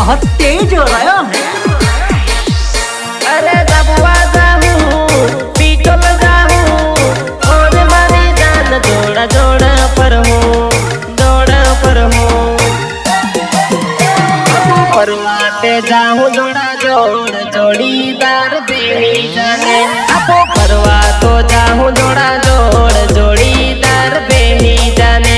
बहुत तेज हो रहा है। अरे दबवा जाऊं पीछल जाऊं और मारी जान जोड़ा जोड़ा पर हूँ जोड़ा पर हूँ परवाते जाऊं जोड़ा जोड़ जोड़ीदार बेनी जाने आपो परवा तो जाऊं जोड़ा जोड़ जोड़ीदार बेनी जाने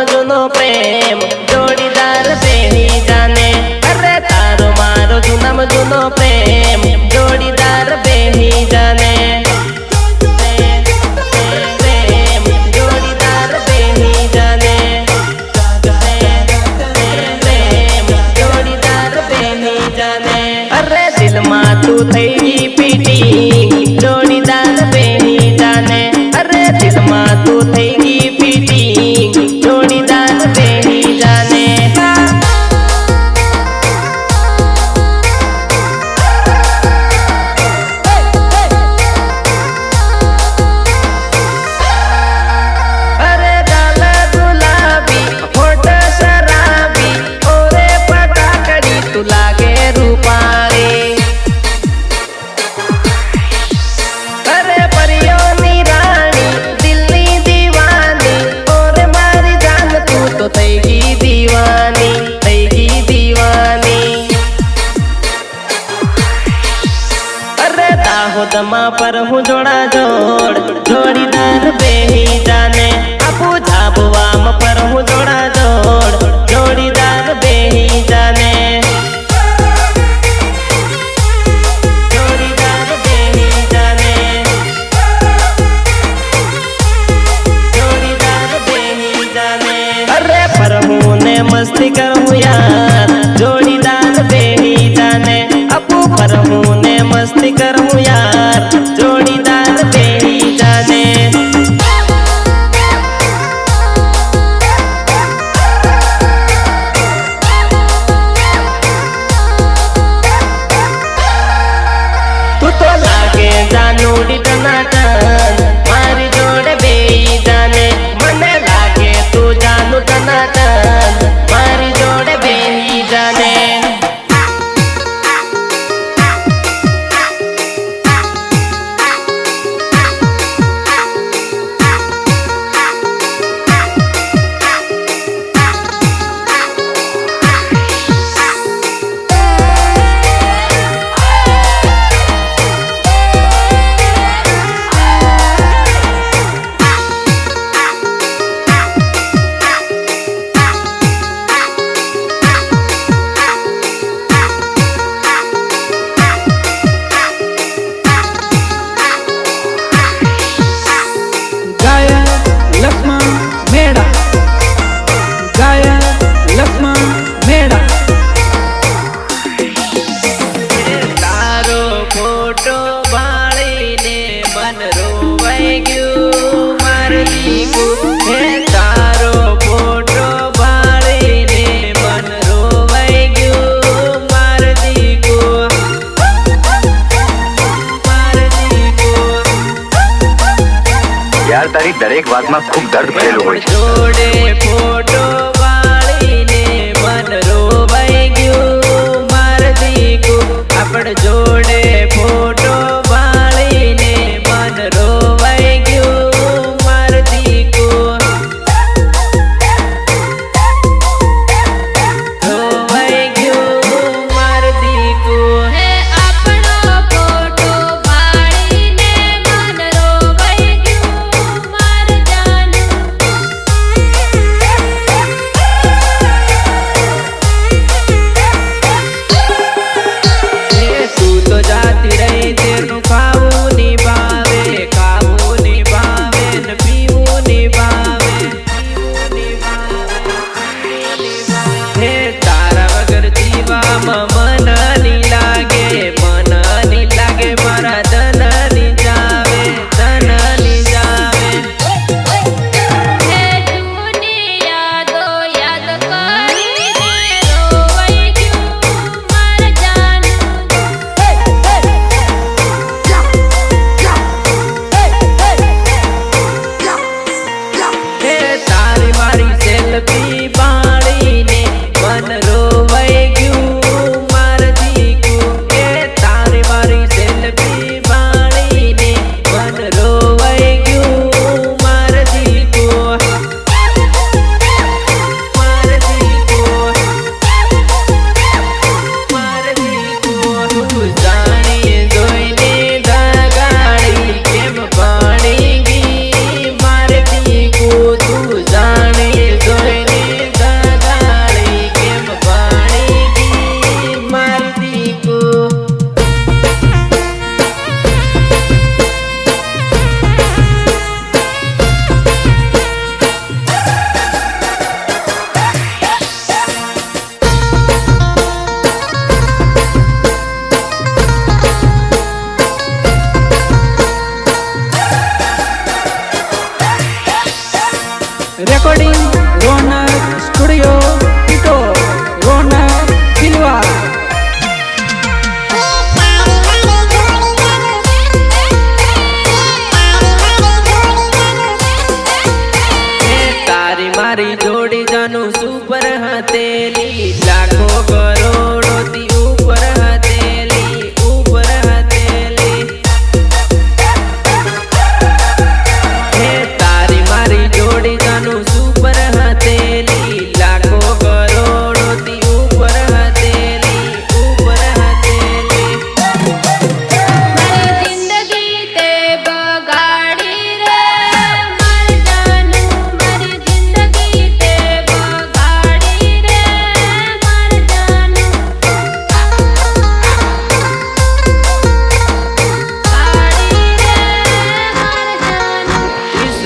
जुनो प्रेम जोड़ीदार बेनी जाने अरे तारो मारो जुनम जुनो प्रेम जोड़ीदार बेनी जाने प्रेम जोड़ीदार बेनी जाने प्रेम जोड़ीदार बेनी जाने अरे दिल मा तू थई पीटी जोड़ीदार बेनी जाने अरे दिल मा तू थई पीटी जोड़ीदार बेनी जाने अरे गाल गुलाबी होठ शराबी ओरे पटाकड़ी तू लागे रूपारी अरे परियों नी रानी दिल्ली दीवानी और मारी जान तू तो थईगी दीवानी अरे दाहोद मां पर हूँ जोड़ा जोड़ जोड़ीदार बेही जाने आपू झाबुआ म पर हूँ जोड़ा जोड़ जोड़ीदार बेही जाने जोड़ीदार बेही जाने जोड़ीदार बेही जाने अरे पर हूँ ने मस्ती करूँ यार जोड़ीदार बेही जाने अपू पर हूँ ने मस्ती करूँ यार जोड़ीदार बेही जाने तू तो लागे जानूडी टनाटन मारी जोड़े बेही जाने मने लागे तू जानू टनाटन मारी जोड़े बेही जाने यार तारी दरेक बात में खूब दर्द भरेલું હોય છે જોડે ફોટો વાળીને મન રોવાઈ ગયું માર દીકુ આપણ જોડે ફોટો વાળીને મન રોવાઈ ગયું માર દીકુ રોવાઈ ગયું માર દીકુ હે આપણો ફોટો વાળીને મન રોવાઈ ગયું માર જાન રેકોર્ડિંગ રોનક સ્ટુડિયો ટીટો રોનક ખિલવા તારી મારી જોડી જાનું સુપર હતેલી લાખો કરોડોથી ઉપર હતેલી હે તારી મારી જોડી જાનું સુપર હતેલી લાખો કરોડોથી ઉપર હતેલી મારી જિંદગી તે બગાડી રે માર જાનું મારી જિંદગી તે બગાડી રે માર જાનું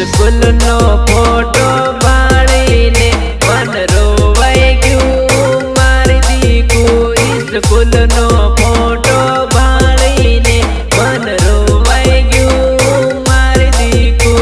સ્કૂલનો ફોટો બાળીને મન રોવાઈ ગયું મારી દીકુ સ્કૂલનો ફોટો બાળીને મન રોવાઈ ગયું મારી દીકુ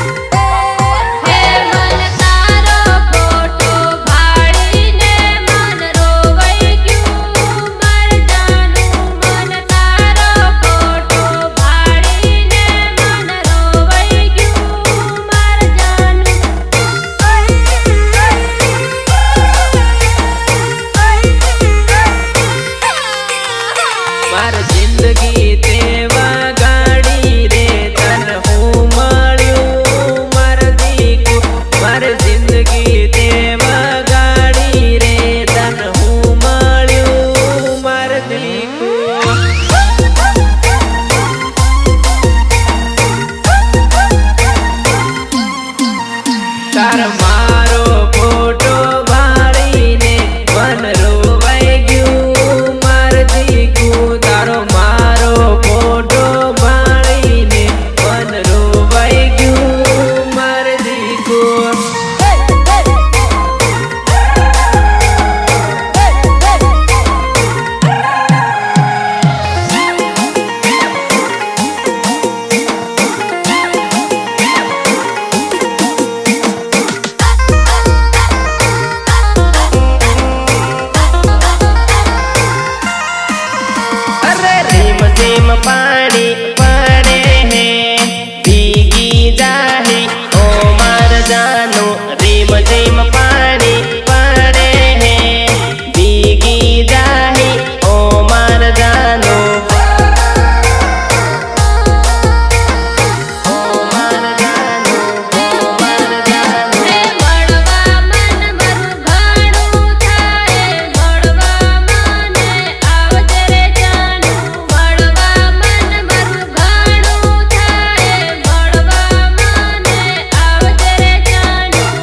હે મન તારો ફોટો ભાળીને મન રોવાઈ ગયું માર જાનું મન તારો ફોટો ભાળીને મન રોવાઈ ગયું માર જાનું મારી જિંદગી તે વગાડી રે તન હું મળ્યું મારી દીકુ મારી જિંદગી તે વગાડી રે તન હું મળ્યું મારી દીકુ તાર મારો ફોટો ભાળીને મન રોવાઈ ગયું માર દીકુ તારો મારો ફોટો ભાળીને મન રોવાઈ ગયું માર દીકુ અરે રીમ રીમ પાણી પડે હે ભીગી જાહે ઓ માર જાનું રીમ રીમ પાણી પડે હે ભીગી જાહે ઓ માર જાનું ઓ માર જાનું ઓ માર જાનું હે મળવા મન મારું ઘણું થાય મળવા મને આવજે રે જાનું મળવા મન મારું ઘણું થાય મળવા મને આવજે રે જાનું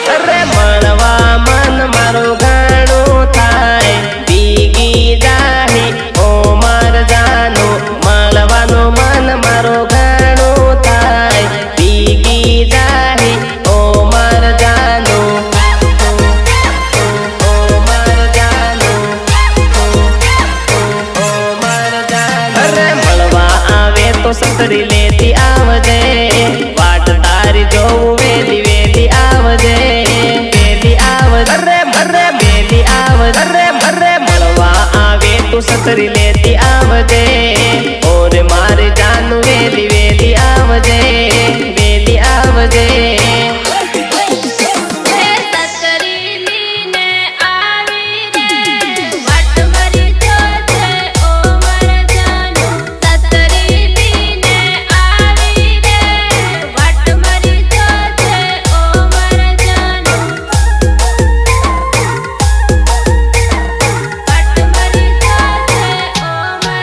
અરે મળવા મન મારું ઘણું થાય ભીગી જાહે ઓ માર જાનું મળવાનું મન મારું ઘણું થાય ભીગી જાહે ઓ માર જાનું ઓ માર જાનું ઓ માર જાનું અરે મળવા આવે તો સતરી લેતી આવજે વાટ તારી જોઉં વેલી વેલી આવજે વેલી આવજે અરે વેલી આવજે અરે મળવા આવે તો સતરી લેતી આવજે ઓરે મારી જાનું વેલી વેલી આવજે વેલી આવજે હે સતરી લીને આવી રે વાટ મારી જોજે ઓ માર જાનું સતરી લીને આવી રે વાટ મારી જોજે ઓ માર જાનું વાટ મારી જોજે ઓ માર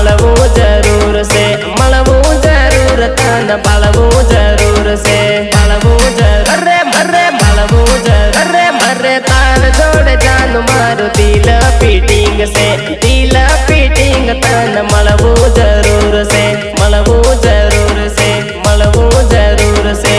મળવું જરૂર છે, મળવું જરૂર તન મળવું જરૂર છે, મળવું જરૂર અરે મરે મળવું જરૂર અરે મરે તાર જોડે જાનું મારું દિલ ફિટિંગ છે, દિલ ફિટિંગ તન મળવું જરૂર છે, મળવું જરૂર છે, મળવું જરૂર છે.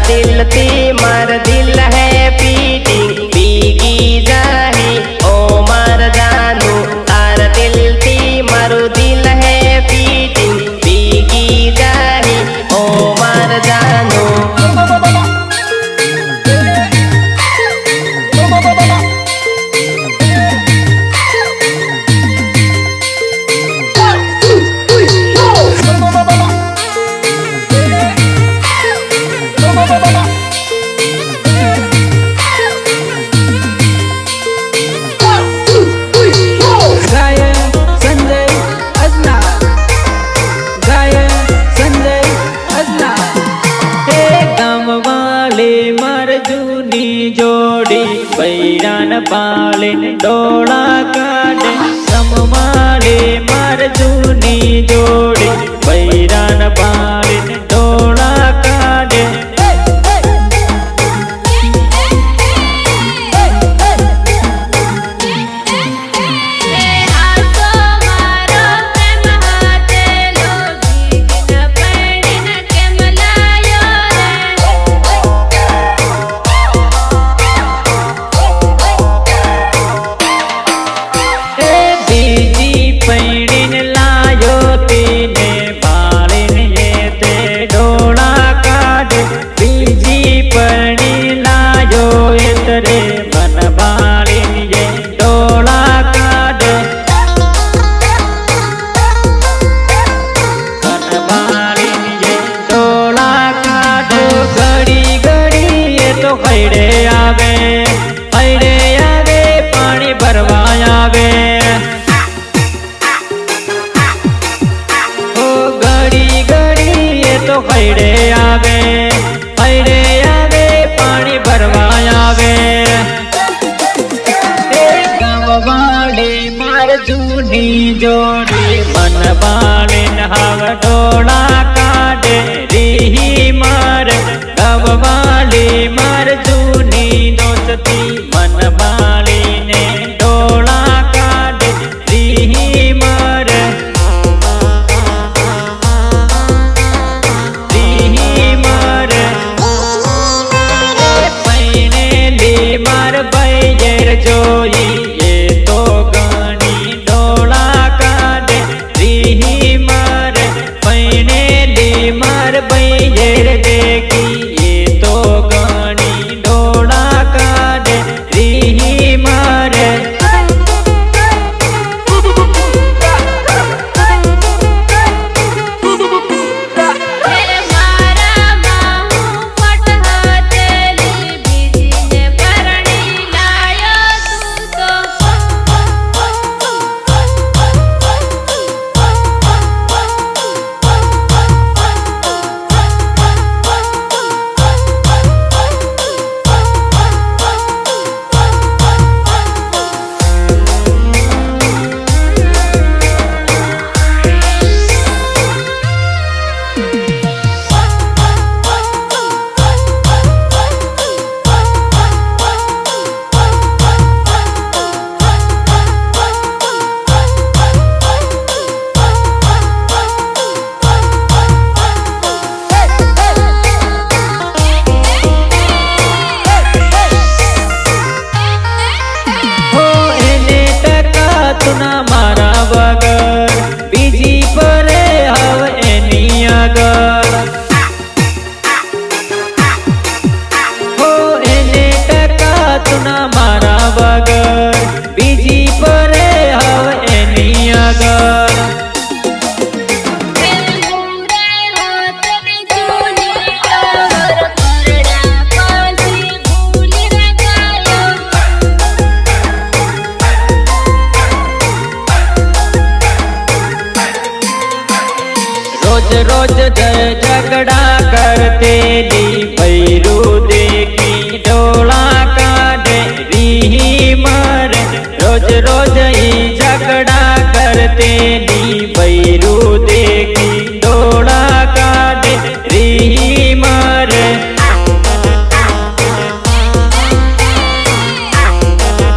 दिल थी मार दिल है पीटिंग भीगी जाही ओ मार जानू तार दिल थी मारू दिल है पीटिंग भीगी जाही ओ मार जानू पाले डोला काटे सममाले मार जूनी जोड़ी बैरान पाले डोला काटे खैड़े आवे पानी भरवा आवे गाँव वाले मार जूनी जोड़ी मन वाले नहाव डोला काटे री मार गाँव वाले मार जूनी दोस्ती मन वाले ने डोला काटे री मार जोई ये तो गानी डोला काटे री मार पैने रोज झगड़ा करते दी पैरू देखी डोला काटे री मारे रोज रोज ही झगड़ा करते दी पैरू देखी डोला काटे री मारे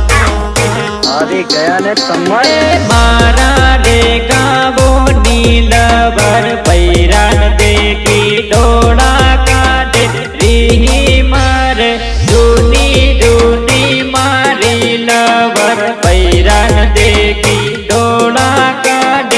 अरे गया ने समय मारा रे गावो नीलवर पैरान देखी डोला काटे री मारे जूनी जूनी मारी लवर पैरान देखी डोला काटे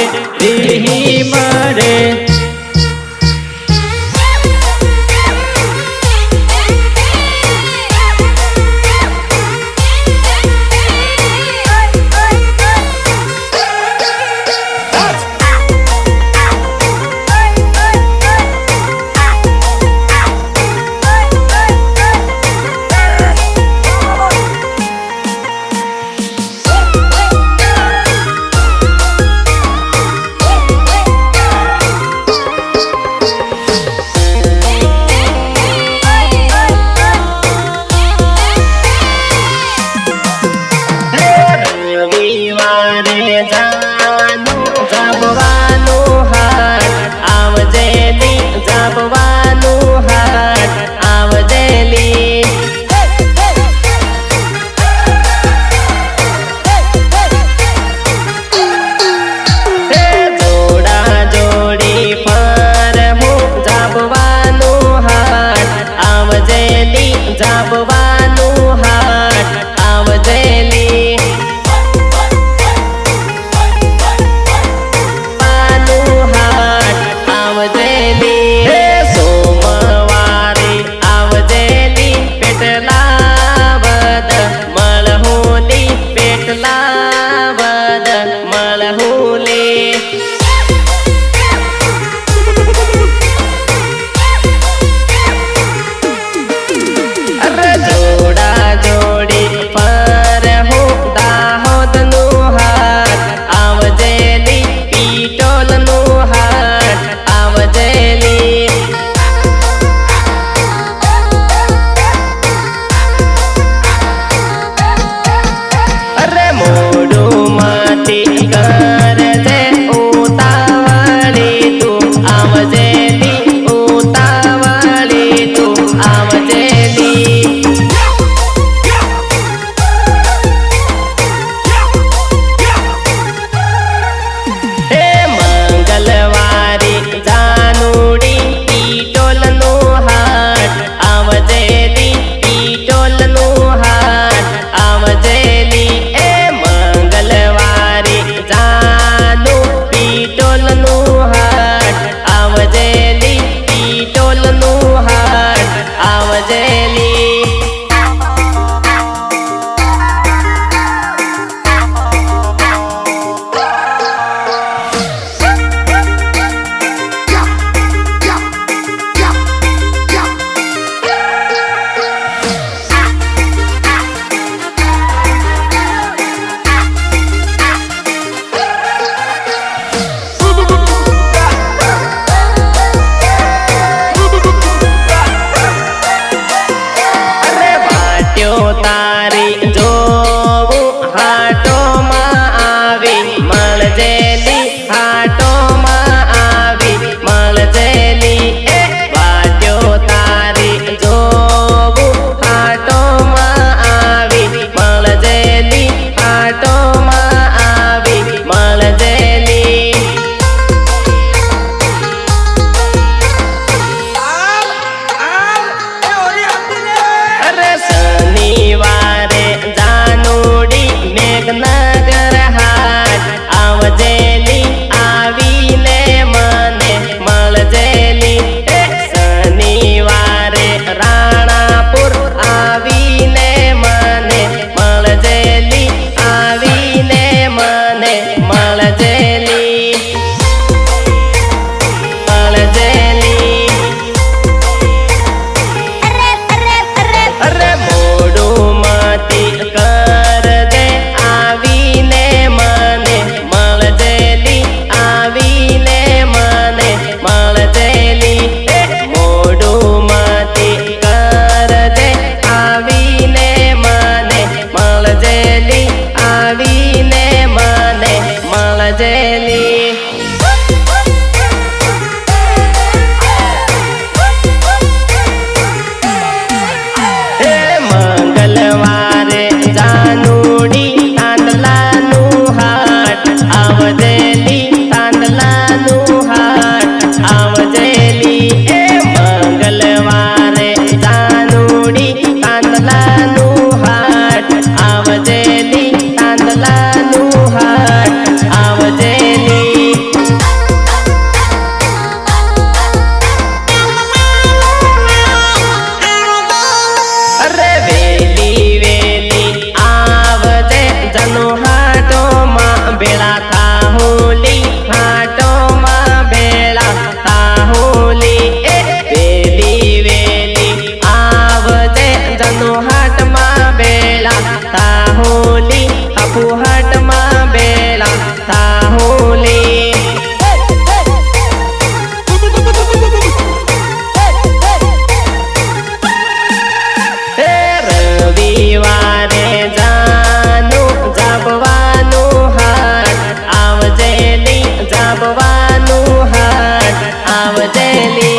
આવવાનું હાથ આવજેલી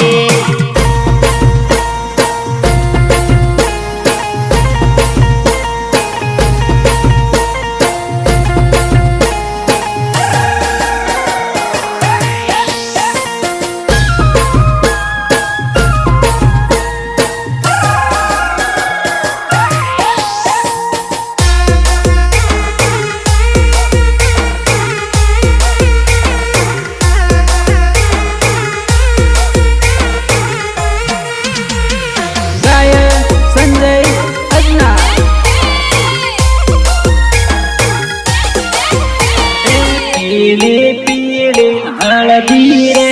पीले पीले हल्दी रे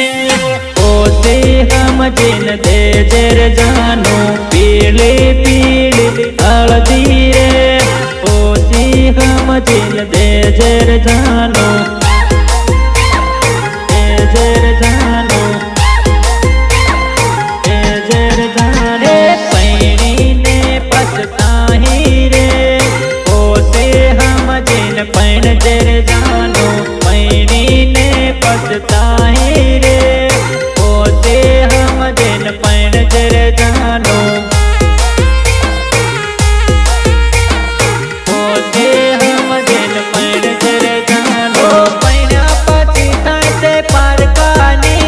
ओसे हम जिन दे जर जानो पीले पीले हल्दी रे ओसे हम जिन दे जर जानो दे जर जानो दे जर जानो पैनी ने पछताही रे ओसे हम जिन पैन जर जानो पछताही रे ओसे हम दिन पैन जर जानो ओसे हम दिन पैन जर जानो पैना पछताते पार कानी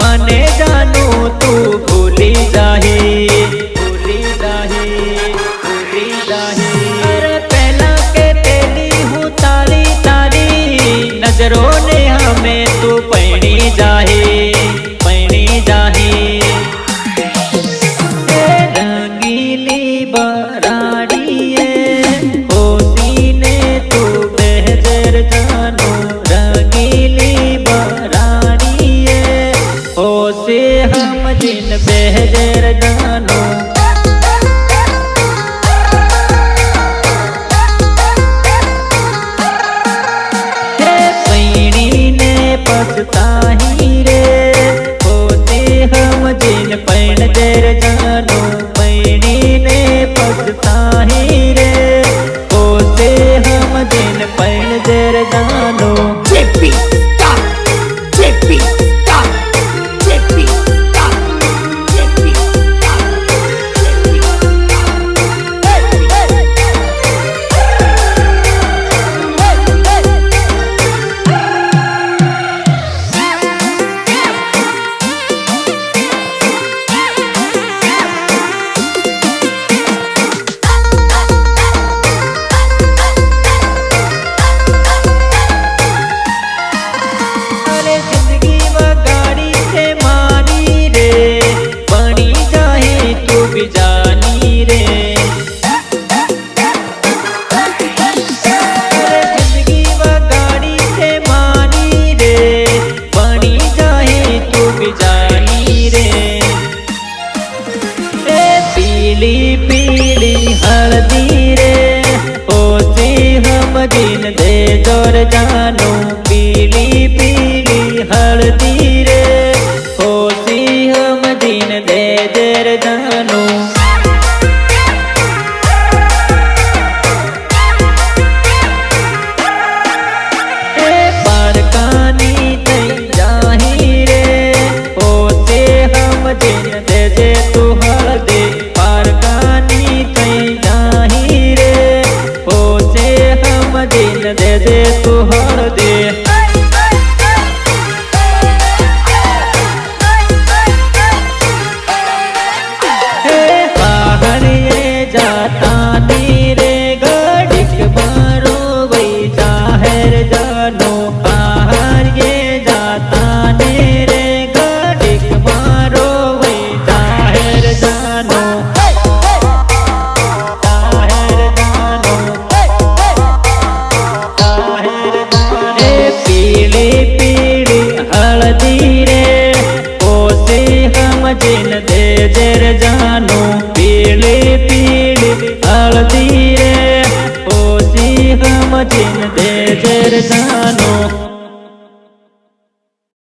मने जानू तू भूली जाही भूली जाही भूली जाही अरे पहला के तेली हूँ ताली ताली नजरों ने हमें तू पैनी जाही पैनी जाही रंगीली बराड़िए होती ने तू बेहतर जानो रंगीली बराड़िए होसे हम जिन बेहतर जानो पछताही रे होते हम जिन पैन जर जानो पैनी ने पछताही रे होते हम जिन पैन जर जानो Chippy, stop! Chippy, stop! Chippy, stop! Chippy, stop! Chippy, अरे जिंदगी बगाड़ी से मानी रे बनी जाही तू भी जानी रे अरे जिंदगी बगाड़ी से मानी रे बनी जाही तू भी जानी रे पीली पीली हल्दी रे ओसे हम दिन दे जोर जानो पीली पीली हल्दी रे होसी हम दिन दे जर जानो पारकानी तई जाही रे होसे हम दिन दे जे तू हल्दी पारकानी तई जाही रे होसे हम दिन दे जे तू हल्दी जाता नीरे गड़िक मारो वही जाहिर जानो बाहर ये जाता नीरे गड़िक मारो वही जाहिर जानो जाहिर जानो जाहिर जानो पीली पीली हल्दी रे ओसे हम जिन दे जर जानो पीली पीली हल्दी रे ओसी हम जिन दे